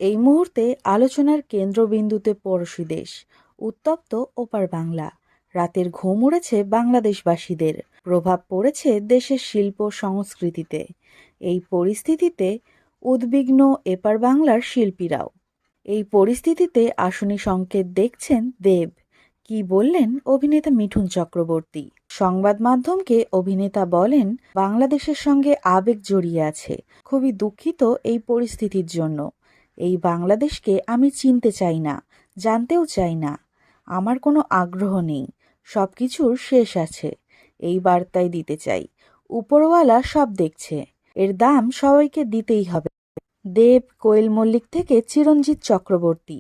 এই মুহূর্তে আলোচনার কেন্দ্রবিন্দুতে পড়শি দেশ, উত্তপ্ত ওপার বাংলা। রাতের ঘুম উড়েছে বাংলাদেশবাসীদের, প্রভাব পড়েছে দেশের শিল্প সংস্কৃতিতে। এই পরিস্থিতিতে উদ্বিগ্ন এপার বাংলার শিল্পীরাও। এই পরিস্থিতিতে আসনি সংকেত দেখছেন দেব। কি বললেন অভিনেতা মিঠুন চক্রবর্তী? সংবাদ মাধ্যমকে অভিনেতা বলেন, বাংলাদেশের সঙ্গে আবেগ জড়িয়ে আছে। খুবই দুঃখিত এই পরিস্থিতির জন্য। এই বাংলাদেশকে আমি চিনতে চাই না, জানতেও চাই না। আমার কোনো আগ্রহ নেই, সব কিছুর শেষ আছে। এই বার্তাই দিতে চাই। উপরওয়ালা সব দেখছে, এর দাম সবাইকে দিতেই হবে। দেব কোয়েল মল্লিক থেকে চিরঞ্জিত চক্রবর্তী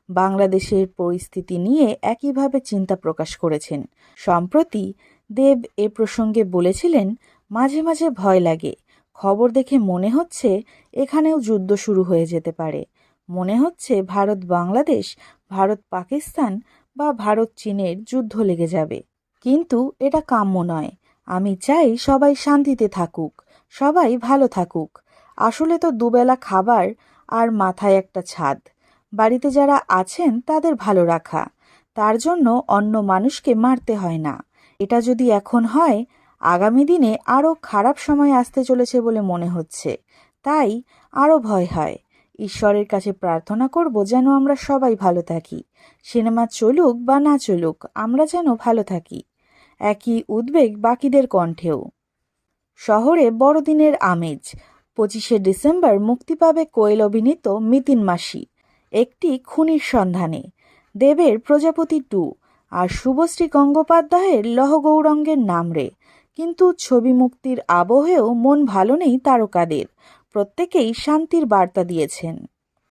বাংলাদেশের পরিস্থিতি নিয়ে একইভাবে চিন্তা প্রকাশ করেছেন। সম্প্রতি দেব এ প্রসঙ্গে বলেছিলেন, মাঝে মাঝে ভয় লাগে। খবর দেখে মনে হচ্ছে এখানেও যুদ্ধ শুরু হয়ে যেতে পারে। মনে হচ্ছে ভারত বাংলাদেশ, ভারত পাকিস্তান বা ভারত চীনের যুদ্ধ লেগে যাবে। কিন্তু এটা কাম্য নয়। আমি চাই সবাই শান্তিতে থাকুক, সবাই ভালো থাকুক। আসলে তো দুবেলা খাবার আর মাথায় একটা ছাদ। বাড়িতে যারা আছেন তাদের ভালো রাখা, তার জন্য অন্য মানুষকে মারতে হয় না। এটা যদি এখন হয়, আগামী দিনে আরও খারাপ সময় আসতে চলেছে বলে মনে হচ্ছে। তাই আরও ভয় হয়। ঈশ্বরের কাছে প্রার্থনা করব যেন আমরা সবাই ভালো থাকি। সিনেমা চলুক বা না চলুক, আমরা যেন ভালো থাকি। একই উদ্বেগ বাকিদের কণ্ঠেও। শহরে বড়দিনের আমেজ। 25শে ডিসেম্বর মুক্তি পাবে কোয়েল অভিনীত মিতিন মাসি, একটি খুনির সন্ধানে। দেবের প্রজাপতি 2 আর শুভশ্রী গঙ্গোপাধ্যায়ের লহগৌরঙ্গের নামরে। কিন্তু ছবি মুক্তির আবহেও মন ভালো নেই তারকাদের। প্রত্যেকেই শান্তির বার্তা দিয়েছেন।